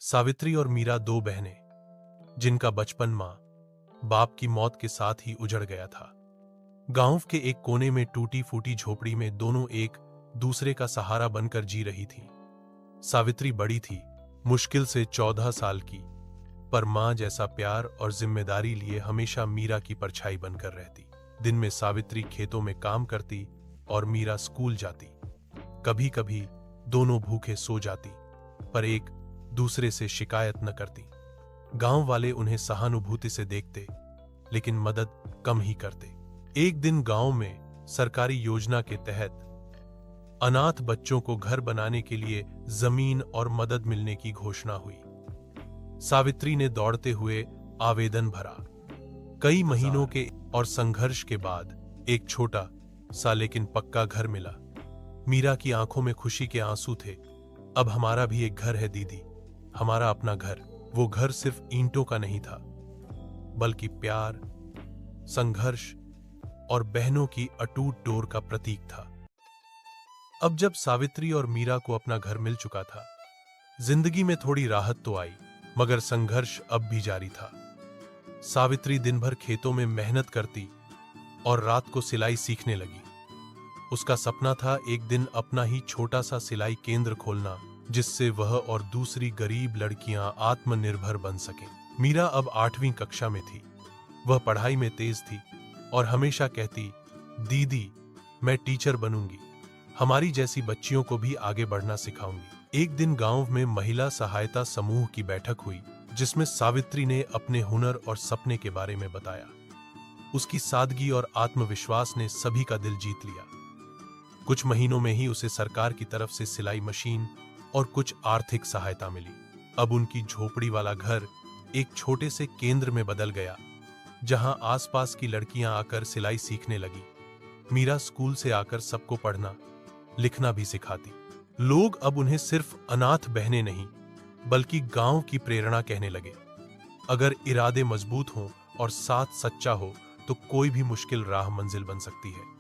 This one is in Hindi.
सावित्री और मीरा दो बहनें, जिनका बचपन मां बाप की मौत के साथ ही उजड़ गया था। गांव के एक कोने में टूटी फूटी झोपड़ी में दोनों एक दूसरे का सहारा बनकर जी रही थीं। सावित्री बड़ी थी, मुश्किल से 14 साल की, पर मां जैसा प्यार और जिम्मेदारी लिए हमेशा मीरा की परछाई बनकर रहती। दिन में सावित्री खेतों में काम करती और मीरा स्कूल जाती। कभी कभी दोनों भूखे सो जाती, पर एक दूसरे से शिकायत न करती। गांव वाले उन्हें सहानुभूति से देखते, लेकिन मदद कम ही करते। एक दिन गांव में सरकारी योजना के तहत अनाथ बच्चों को घर बनाने के लिए जमीन और मदद मिलने की घोषणा हुई। सावित्री ने दौड़ते हुए आवेदन भरा। कई महीनों के और संघर्ष के बाद एक छोटा सा लेकिन पक्का घर मिला। मीरा की आंखों में खुशी के आंसू थे। अब हमारा भी एक घर है दीदी, हमारा अपना घर। वो घर सिर्फ ईंटों का नहीं था, बल्कि प्यार, संघर्ष और बहनों की अटूट डोर का प्रतीक था। अब जब सावित्री और मीरा को अपना घर मिल चुका था, जिंदगी में थोड़ी राहत तो आई, मगर संघर्ष अब भी जारी था। सावित्री दिन भर खेतों में मेहनत करती और रात को सिलाई सीखने लगी। उसका सपना था एक दिन अपना ही छोटा सा सिलाई केंद्र खोलना, जिससे वह और दूसरी गरीब लड़कियां आत्मनिर्भर बन सकें। मीरा अब 8वीं कक्षा में थी। वह पढ़ाई में तेज थी और हमेशा कहती, दीदी मैं टीचर बनूंगी, हमारी जैसी बच्चियों को भी आगे बढ़ना सिखाऊंगी। एक दिन गांव में महिला सहायता समूह की बैठक हुई, जिसमें सावित्री ने अपने हुनर और सपने के बारे में बताया। उसकी सादगी और आत्मविश्वास ने सभी का दिल जीत लिया। कुछ महीनों में ही उसे सरकार की तरफ से सिलाई मशीन और कुछ आर्थिक सहायता मिली। अब उनकी झोपड़ी वाला घर एक छोटे से केंद्र में बदल गया, जहां आसपास की लड़कियां आकर सिलाई सीखने लगी। मीरा स्कूल से आकर सबको पढ़ना लिखना भी सिखाती। लोग अब उन्हें सिर्फ अनाथ बहनें नहीं, बल्कि गांव की प्रेरणा कहने लगे। अगर इरादे मजबूत हों और साथ सच्चा हो, तो कोई भी मुश्किल राह मंजिल बन सकती है।